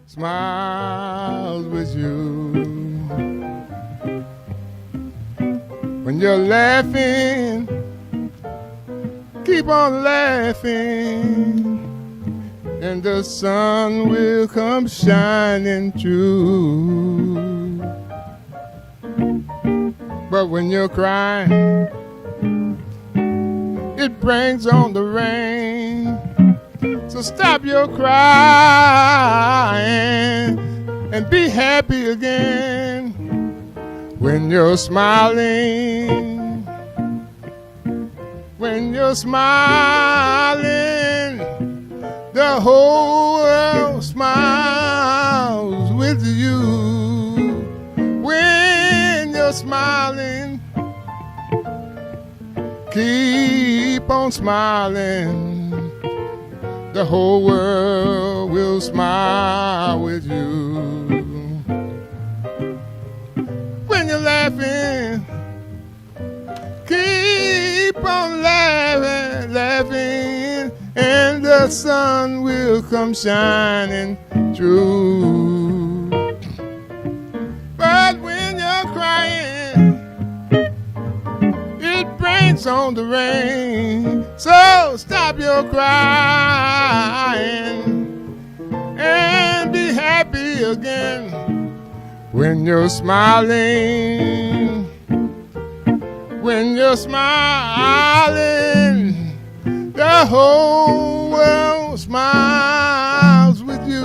smiles with you. When you're laughing, keep on laughing, and the sun will come shining through. But when you're crying, it brings on the rain. So stop your crying and be happy again. When you're smiling, when you're smiling, the whole world smiles with you. When you're smiling, keep on smiling, the whole world will smile with you. When you're laughing, keep on laughing, laughing, and the sun will come shining through. But when you're crying, it brings on the rain. So stop your crying and be happy again. When you're smiling, when you're smiling, the whole world smiles with you.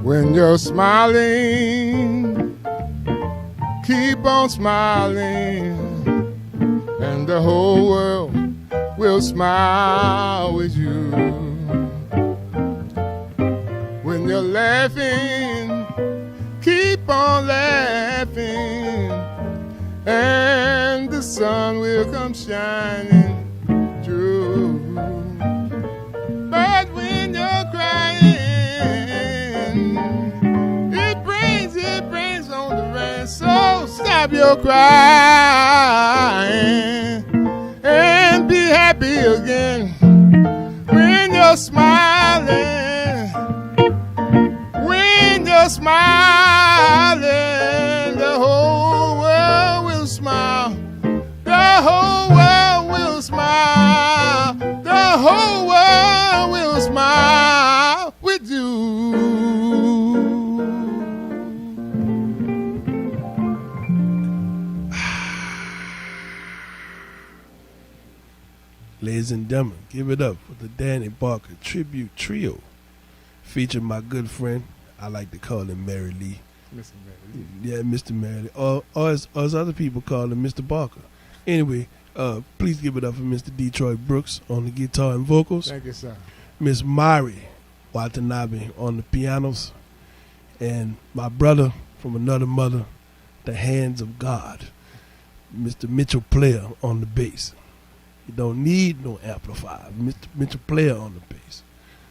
When you're smiling, keep on smiling, and the whole world will smile with you. When you're laughing, keep on laughing, and the sun will come shining through. But when you're crying, stop your crying and be happy again. When you're smiling, when you're smiling, the whole world will smile. The whole world will smile. The whole world will smile with you. Ladies and gentlemen, give it up for the Danny Barker Tribute Trio, featuring my good friend, I like to call him Mary Lee. Mr. Mary. Yeah, Mr. Mary Lee. Or as other people call him, Mr. Barker. Anyway, please give it up for Mr. Detroit Brooks on the guitar and vocals. Thank you, sir. Miss Mari Watanabe on the pianos. And my brother from another mother, the hands of God, Mr. Mitchell Player on the bass. You don't need no amplifier. Mr. Mitchell Player on the bass.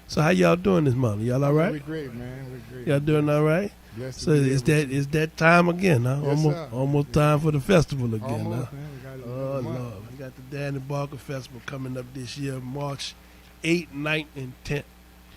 So how y'all doing this morning? Y'all all right? We're great, man. We're great. Y'all doing all right? Blessed So it's that time again, huh? Yes, almost time for the festival again, almost, huh? man. We got Oh Lord, we got the Danny Barker Festival coming up this year, March 8th, 9th, and 10th.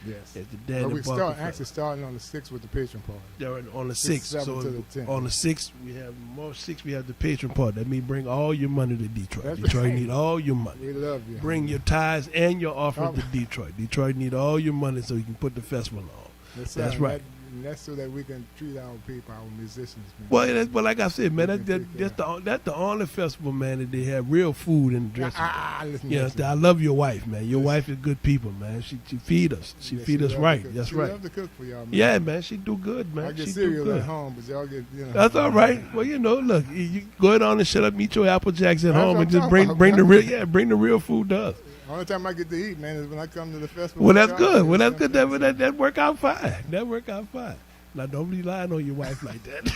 Yes. At the Danny But we Barker actually Festival. starting on the 6th with the patron party. Yeah, on the 6th, 6th. 7th So to the 10th. on the 6th, we have March 6th. We have the patron part. That means bring all your money to Detroit. That's Detroit right. need all your money. We love you. Bring your tithes and your offering to Oh. Detroit. Detroit need all your money so you can put the festival on. That's right. That's so that we can treat our people, our musicians, man. Well, like I said, man, We can take that's the only festival, man, that they have real food in the dressing room. Listen, Yeah, I love your wife, man. Your wife is good people, man. She feed us. She feed us right. That's right. She love to cook for y'all, man. Yeah, man. She do good, man. I get She do cereal good. at home, but y'all get, That's all right. Well, look, you go ahead on and shut up, eat your Apple Jacks at That's home, what and I'm just talking bring about, the real food to us. Only time I get to eat, man, is when I come to the festival. Well, that's good. Well, that's good. That work out fine. That work out fine. Now, don't be lying on your wife like that.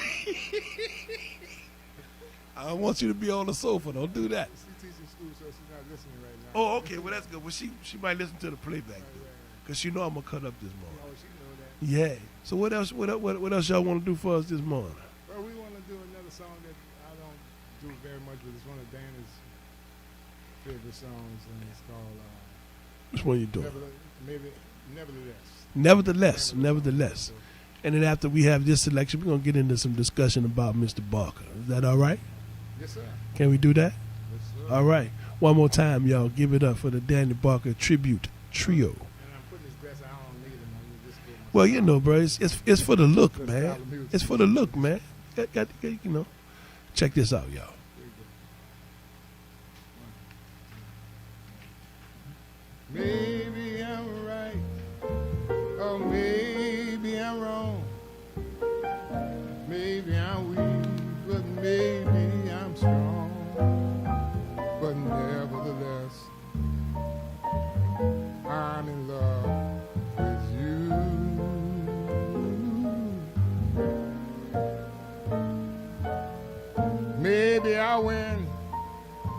I don't want you to be on the sofa. Don't do that. She's teaching school, so she's not listening right now. Oh, okay. Well, that's good. Well, she might listen to the playback because she know I'm gonna cut up this morning. Oh, she know that. Yeah. So what else? What else y'all want to do for us this morning? Well, we want to do another song that I don't do very much, but it's one of Danny's favorite songs, and it's called Which one you doing? Nevertheless. Nevertheless. And then after we have this selection, we're gonna get into some discussion about Mr. Barker. Is that all right? Yes, sir. Can we do that? Yes, sir. All right. One more time, y'all. Give it up for the Danny Barker Tribute Trio. And I'm putting this dress, I don't need it. I'm just getting my Well, song. bro, it's for the look, That's man. style of music. It's for the look, man. Check this out, y'all. Maybe I'm right, or maybe I'm wrong. Maybe I'm weak, but maybe I'm strong. But nevertheless, I'm in love with you. Maybe I win,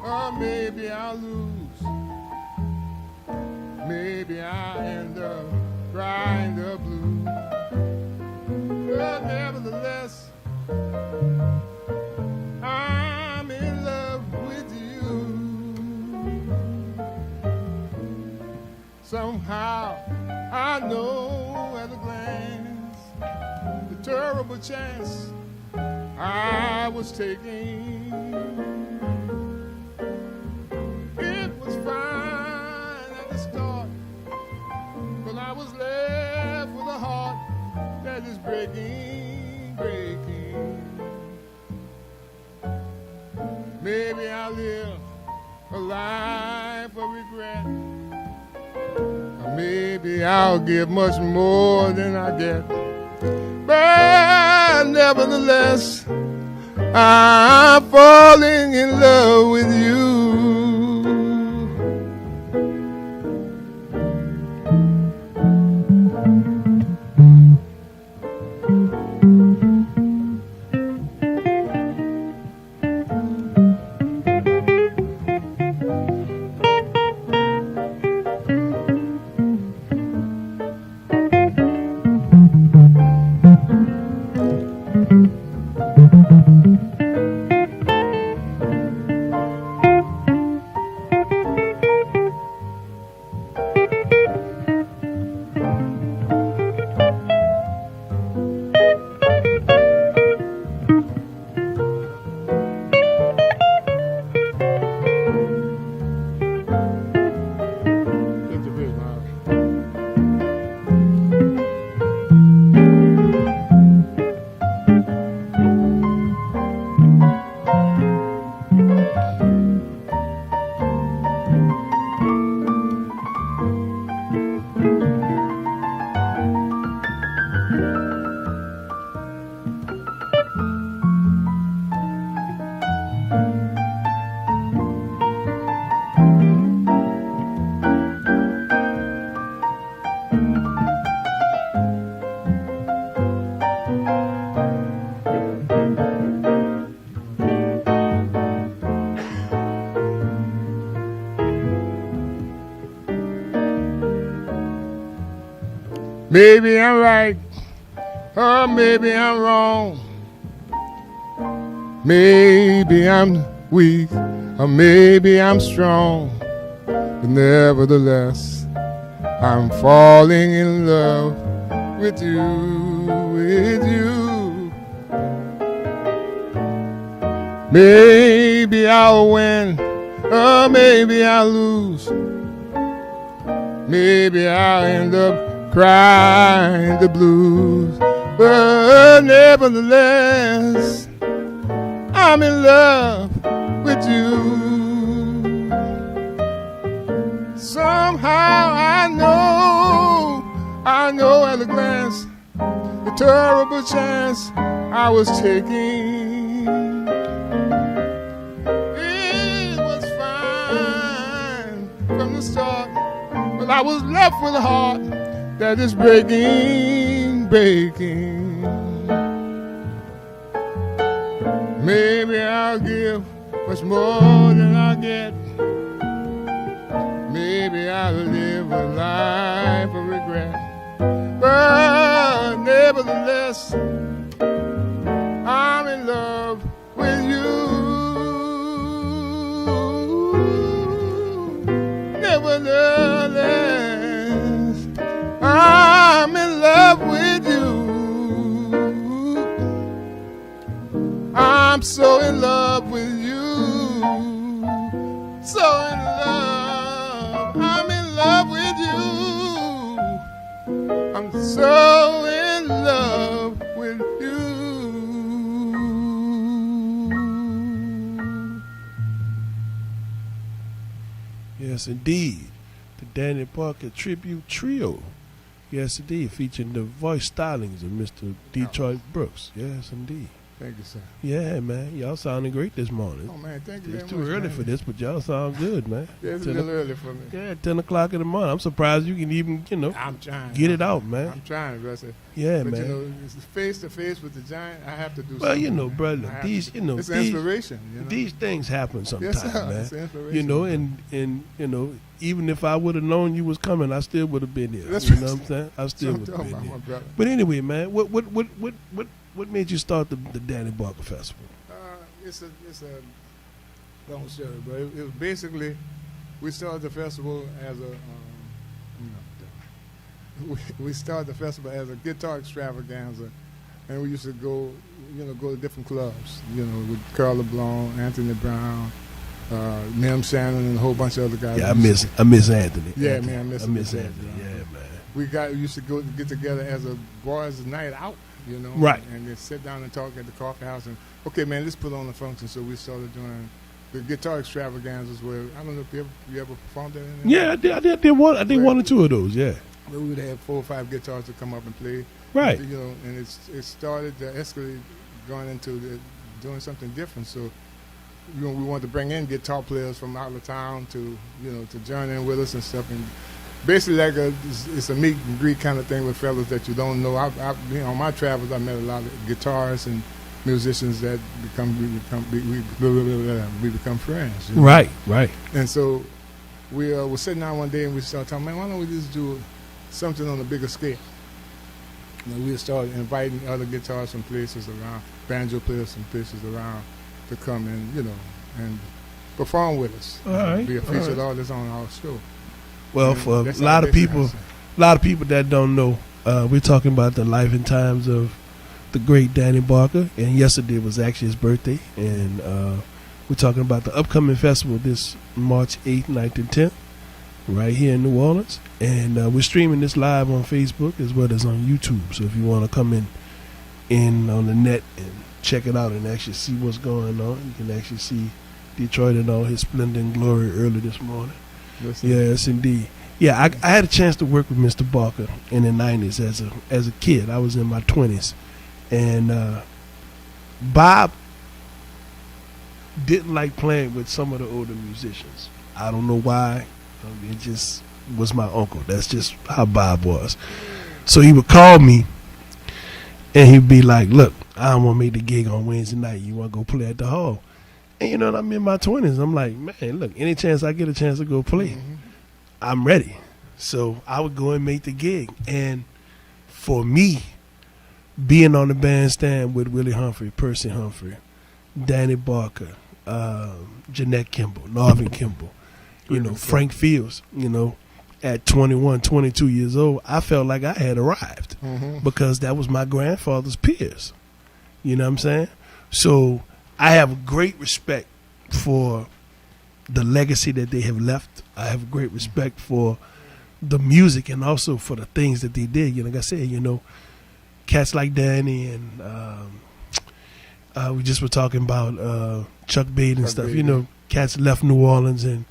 or maybe I lose. Maybe I end up crying the blues. But nevertheless, I'm in love with you. Somehow I know at a glance the terrible chance I was taking. It was fine at the start, but I was left with a heart that is breaking, breaking. Maybe I live a life of regret, or maybe I'll give much more than I get. But nevertheless, I'm falling in love with you. Maybe I'm right, or maybe I'm wrong. Maybe I'm weak, or maybe I'm strong. But nevertheless, I'm falling in love with you, with you. Maybe I'll win, or maybe I'll lose. Maybe I'll end up crying the blues. But nevertheless, I'm in love with you. Somehow I know at a glance the terrible chance I was taking. It was fine from the start, but I was left with a heart that is breaking, breaking. Maybe I'll give much more than I get. Maybe I'll live a life of regret. But nevertheless, I'm in love with you. Nevertheless, I'm in love with you. I'm so in love with you. So in love, I'm in love with you. I'm so in love with you. Yes, indeed. The Danny Parker Tribute Trio. Yes, indeed. Featuring the voice stylings of Mr. Detroit Brooks. Yes, indeed. Thank you, sir. Yeah, man. Y'all sounding great this morning. Oh, man, thank you It's very too much, early man. for this, but y'all sound good, man. Yeah, it's a 10 little early for me. Yeah, 10 o'clock in the morning. I'm surprised you can even, I'm trying. get it out, man. I'm trying, Russell. Yeah, But, man. you know, it's face to face with the giant, I have to do Well, something. you know, man. brother, I have these, to. you know, It's these, inspiration, you know. these things happen sometimes, Yes, sir. man. It's inspiration. You know, and you know, even if I would have known you was coming, I still would have been there. That's you right. know what I'm saying? I still I'm would have talking been about there. my brother. But anyway, man, what made you start the Danny Barker Festival? It's a long story, but it was basically, we started the festival as a we started the festival as a guitar extravaganza, and we used to go to different clubs, with Carl LeBlanc, Anthony Brown, Mim Shannon, and a whole bunch of other guys. Yeah, I miss Anthony. Yeah, Anthony. man, I miss Anthony. him. Yeah, man. We used to get together as a boys' night out, Right. and then sit down and talk at the coffee house, and okay, man, let's put on a function. So we started doing the guitar extravaganzas, where I don't know if you ever performed that. Yeah, I did one or two of those. Yeah. We would have 4 or 5 guitars to come up and play. Right. And it started to escalate, going into doing something different. So, we wanted to bring in guitar players from out of town to join in with us and stuff. And basically, it's a meet and greet kind of thing with fellas that you don't know. On my travels, I met a lot of guitarists and musicians that we become friends. Right. And so we were sitting down one day and we started talking, man, why don't we just do something on a bigger scale? We started inviting other guitarists from places around, banjo players from places around to come and perform with us. All right. Be a featured artist on our show. Well, And for a that's lot how of people, basically- that don't know, we're talking about the life and times of the great Danny Barker, and yesterday was actually his birthday, and we're talking about the upcoming festival this March 8th, 9th, and 10th, right here in New Orleans, and we're streaming this live on Facebook as well as on YouTube. So if you want to come in on the net and check it out and actually see what's going on, you can actually see Detroit in all his splendor and glory early this morning. Listen. Yes, indeed. Yeah, I had a chance to work with Mr. Barker in the 90s as a kid. I was in my 20s. And Bob didn't like playing with some of the older musicians. I don't know why. It just was my uncle. That's just how Bob was. So he would call me, and he'd be like, look, I don't want to make the gig on Wednesday night. You want to go play at the hall? And, I'm in my 20s. I'm like, man, look, any chance I get a chance to go play, I'm ready. So I would go and make the gig. And for me, being on the bandstand with Willie Humphrey, Percy Humphrey, Danny Barker, Jeanette Kimball, Marvin Kimball, Frank Fields, at 21, 22 years old, I felt like I had arrived because that was my grandfather's peers. You know what I'm saying? So I have great respect for the legacy that they have left. I have great respect for the music and also for the things that they did. Like I said, cats like Danny and we just were talking about Chuck Bade and stuff. Cats left New Orleans and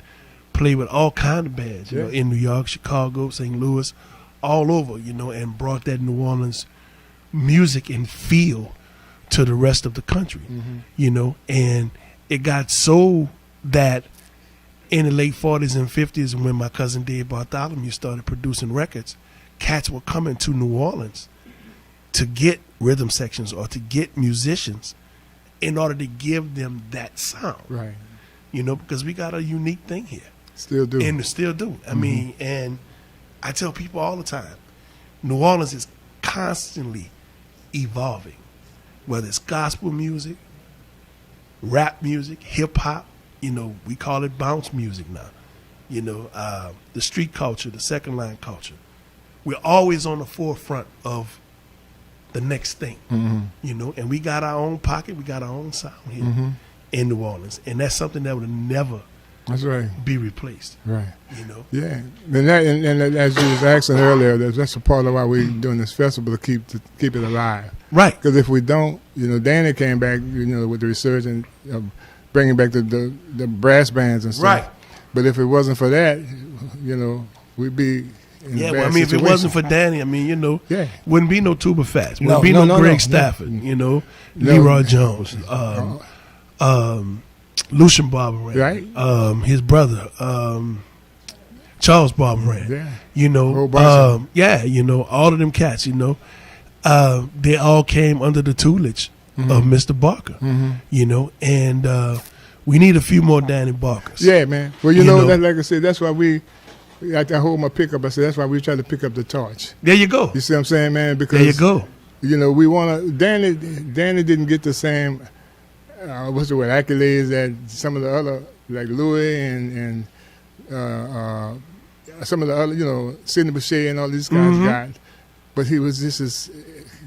played with all kind of bands, in New York, Chicago, St. Louis, all over, and brought that New Orleans music and feel to the rest of the country, and it got so that in the late 40s and 50s, when my cousin Dave Bartholomew started producing records, cats were coming to New Orleans to get rhythm sections or to get musicians in order to give them that sound. Right. Because we got a unique thing here. Still do. And still do. I mean, and I tell people all the time, New Orleans is constantly evolving, whether it's gospel music, rap music, hip hop, we call it bounce music now. The street culture, the second line culture. We're always on the forefront of the next thing, and we got our own pocket, we got our own sound here in New Orleans, and that's something that would never be replaced. Right. Yeah. And as you was asking earlier, that's a part of why we're doing this festival, to keep it alive. Right. Because if we don't, Danny came back, with the resurgence of bringing back the brass bands and stuff. Right. But if it wasn't for that, we'd be in a bad if it situation. wasn't for Danny, wouldn't be no Tuba Fats, wouldn't be no, no Greg no. Stafford, Leroy Jones, Lucian Barberand, right? His brother, Charles Barberand, all of them cats, they all came under the tutelage of Mr. Barker, and we need a few more Danny Barkers. Yeah, man. Well, that, like I said, that's why I hold my pickup. I said that's why we try to pick up the torch. There you go. You see what I'm saying, man? Because there you go. We want to. Danny didn't get the same accolades that some of the other, like Louis and some of the other, Sidney Bechet and all these guys got. But he was just as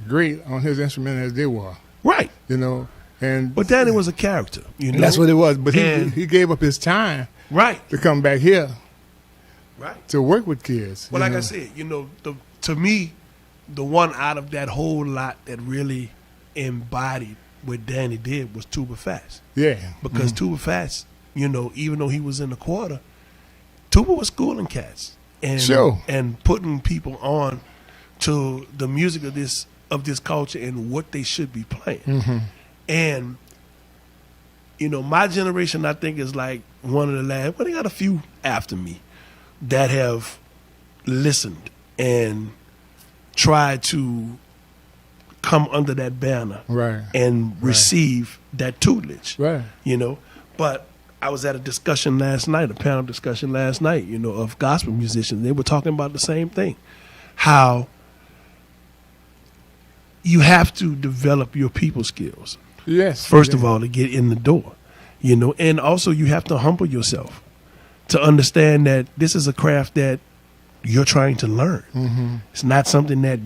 great on his instrument as they were. Right. But Danny was a character. That's what it was. But he gave up his time. Right. To come back here. Right. To work with kids. Well, like I said, to me, the one out of that whole lot that really embodied what Danny did was Tuba Fats. Yeah. Because Tuba Fats, even though he was in the quarter, Tuba was schooling cats and putting people on to the music of this culture and what they should be playing. And my generation, I think, is like one of the last. Well, they got a few after me that have listened and tried to come under that banner and receive that tutelage. Right. But I was at a discussion last night, a panel discussion last night, of gospel musicians. They were talking about the same thing, how you have to develop your people skills. Yes. First of all, to get in the door, and also you have to humble yourself to understand that this is a craft that you're trying to learn. It's not something that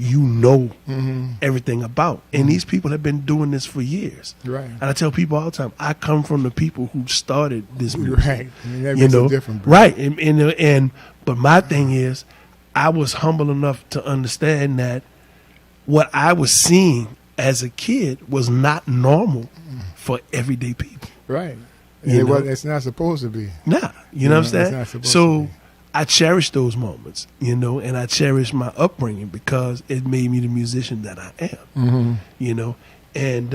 everything about. And these people have been doing this for years. Right. And I tell people all the time, I come from the people who started this music. Right. That makes it different. Bro. Right. And but my thing is, I was humble enough to understand that what I was seeing as a kid was not normal for everyday people. Right. It's not supposed to be. Nah. You know what I'm saying? It's not supposed so to be. I cherish those moments, and I cherish my upbringing because it made me the musician that I am, and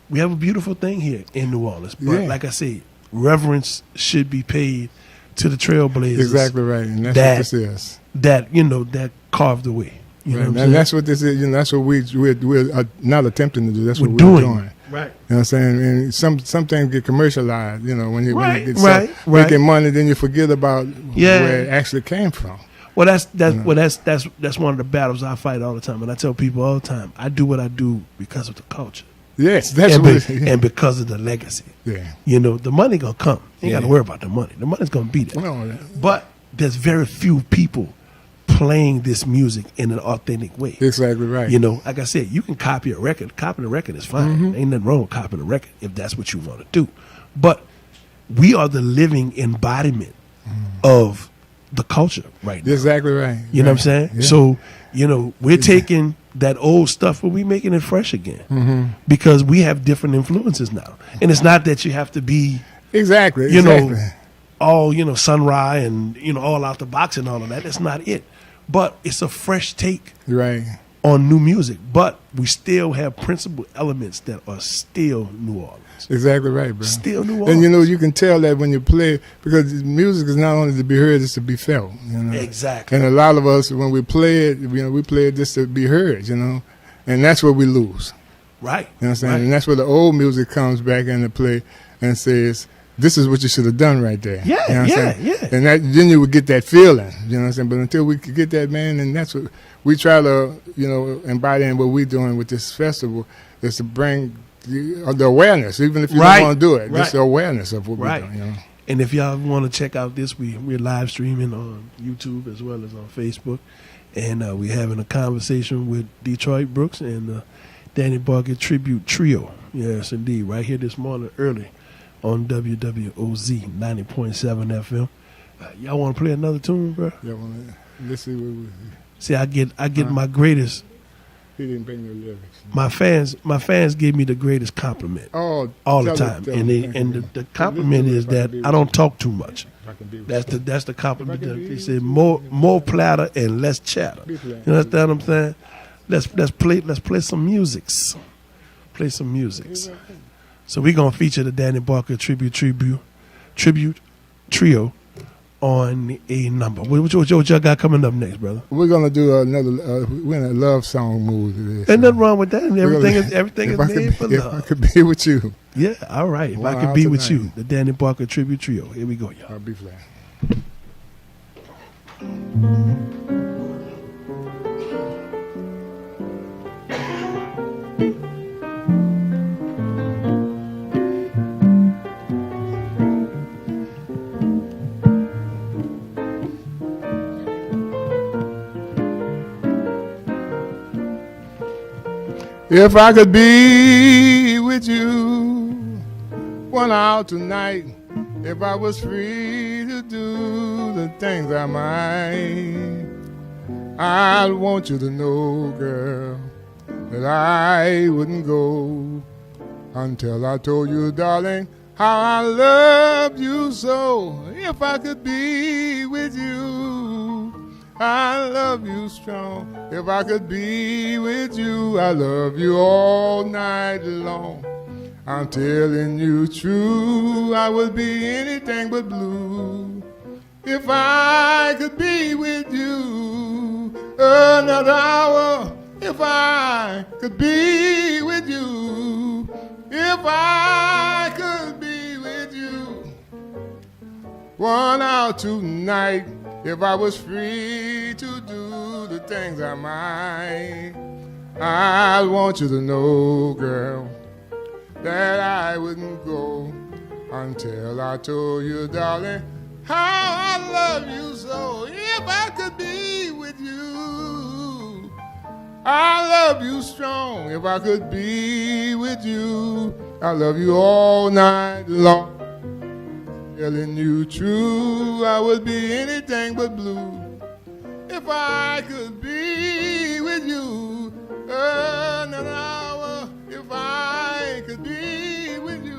we have a beautiful thing here in New Orleans. But like I said, reverence should be paid to the trailblazers. Exactly right, and that's what this is. That carved the way. And that's what this is. That's what we're not attempting to do. That's what we're doing. Right. You know what I'm saying? And some things get commercialized, when you get right. making money, then you forget about where it actually came from. Well, that's one of the battles I fight all the time, and I tell people all the time, I do what I do because of the culture. Yes, that's and because of the legacy. Yeah. You know, the money gonna come. You ain't got to worry about the money. The money's gonna be there. No, but there's very few people playing this music in an authentic way. Exactly right. You know, like I said, you can copy a record. Copying a record is fine. Ain't nothing wrong with copying a record if that's what you want to do. But we are the living embodiment of the culture right now. Exactly right. You know what I'm saying? Yeah. So, you know, we're taking that old stuff, but we're making it fresh again because we have different influences now. And it's not that you have to be, exactly, you know, all, you know, sunrise and, you know, all out the box and all of that. That's not it. But it's a fresh take on new music. But we still have principal elements that are still New Orleans. Exactly right, bro. Still New Orleans. And, you know, you can tell that when you play, because music is not only to be heard, it's to be felt, you know. Exactly. And a lot of us, when we play it, you know, we play it just to be heard, you know. And that's where we lose. Right. You know what I'm saying? Right. And that's where the old music comes back into play and says, this is what you should have done right there. Yeah, you know what I'm saying? yeah. And then you would get that feeling, you know what I'm saying? But until we could get that, man, and that's what we try to, you know, embody in what we're doing with this festival, is to bring the awareness, even if you don't want to do it, just the awareness of what we're doing, you know? And if y'all want to check out this, we're live streaming on YouTube as well as on Facebook. And we're having a conversation with Detroit Brooks and Danny Barker Tribute Trio. Yes, indeed. Right here this morning early on WWOZ 90.7 FM. Y'all want to play another tune, bro? Yeah, well, let's see what we... See, I get my greatest... He didn't bring no lyrics. My fans give me the greatest compliment all the time. The compliment is that I don't talk too much. That's the compliment. They say more platter and less chatter. You understand what I'm saying? Let's play some musics. Play some musics. So we're gonna feature the Danny Barker tribute trio on a number. What y'all got coming up next, brother? We're gonna do another. We're in a love song mood today. Ain't nothing wrong with that. Everything is made for love. If I could be with you. Yeah, all right. If I could be with you, the Danny Barker tribute trio. Here we go, y'all. I'll be flat. If I could be with you 1 hour tonight, if I was free to do the things I might, I'd want you to know, girl, that I wouldn't go until I told you, darling, how I love you so. If I could be with you, I love you strong. If I could be with you, I love you all night long. I'm telling you true, I would be anything but blue if I could be with you another hour. If I could be with you, if I could be with you 1 hour tonight. If I was free to do the things I might, I want you to know, girl, that I wouldn't go until I told you, darling, how I love you so. If I could be with you, I love you strong. If I could be with you, I love you all night long. Telling you true, I would be anything but blue if I could be with you another hour. If I could be with you.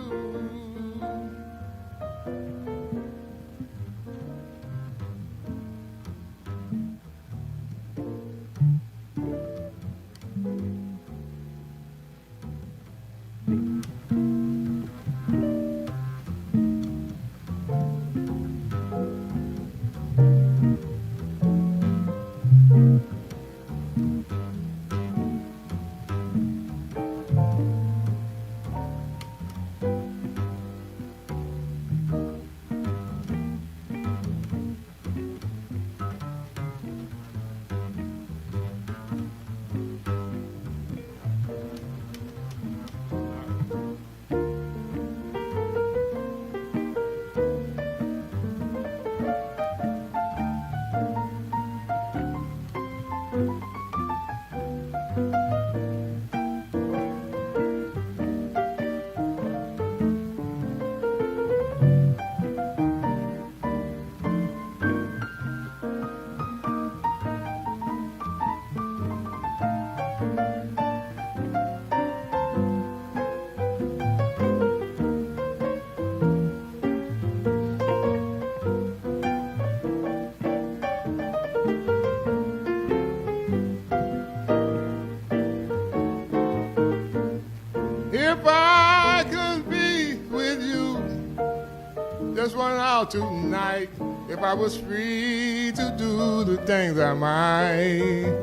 just run out tonight. If I was free to do the things I might,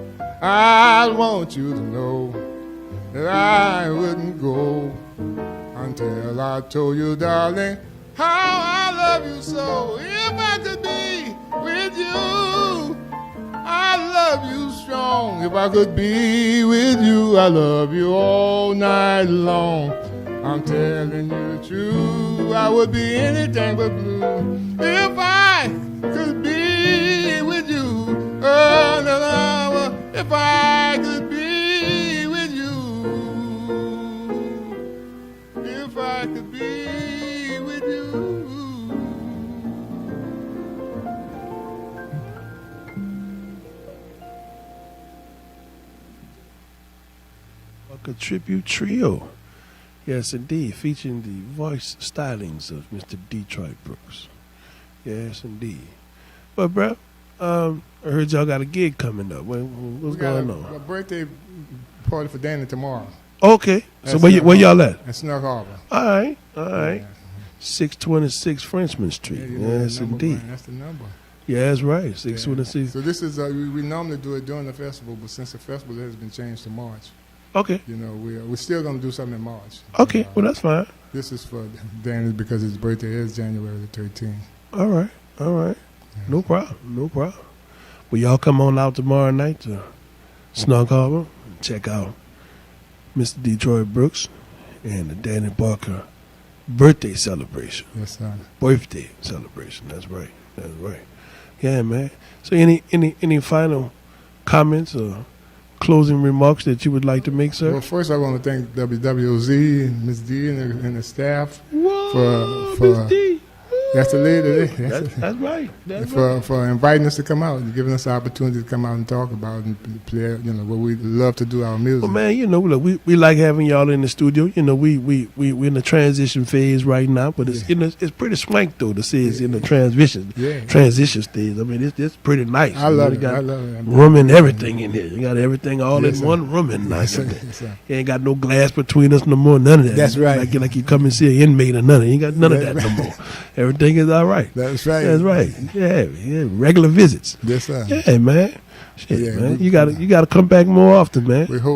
I want you to know that I wouldn't go until I told you, darling, how I love you so. If I could be with you, I love you strong. If I could be with you, I love you all night long. I'm telling you the truth, I would be anything but blue if I could be with you. Oh, no, no, if I could be with you, if I could be with you. A tribute trio. Yes, indeed, featuring the voice stylings of Mr. Detroit Brooks. Yes, indeed. But, bro, I heard y'all got a gig coming up. What's going on? A birthday party for Danny tomorrow. Okay. So where y'all at? At Snug Harbor. All right. Yeah. 626 Frenchman Street. Yeah, you know yes, that number, indeed. Brian. That's the number. Yeah, that's right. 626. So this is we normally do it during the festival, but since the festival has been changed to March, Okay. you know, we're still going to do something in March. Okay. Well, that's fine. This is for Danny because his birthday is January the 13th. All right. Yeah. No problem. Well, y'all come on out tomorrow night to Snug Harbor and check out Mr. Detroit Brooks and the Danny Barker birthday celebration. Yes, sir. Birthday celebration. That's right. Yeah, man. So any final comments or closing remarks that you would like to make, sir? Well, first I want to thank WWZ and Ms. D and the staff Whoa, for Miss D. that's the lady. That's right. For inviting us to come out and giving us the opportunity to come out and talk about and play, you know, what we love to do, our music. Well, man, you know, look, we like having y'all in the studio. You know, we're in the transition phase right now, but it's it's pretty swank though to say it's in the transition stage. I mean, it's pretty nice. I love it. I love it. Room and everything in here. You got everything all in one room and nice. Yes, sir. You ain't got no glass between us no more. None of that. That's right. Like you come and see an inmate or nothing. You ain't got none of that no more. Everything is all right. That's right. That's right. Yeah. Regular visits. Yes, sir. Yeah, man. Shit, Yeah, man. You gotta come back more often, man. We hope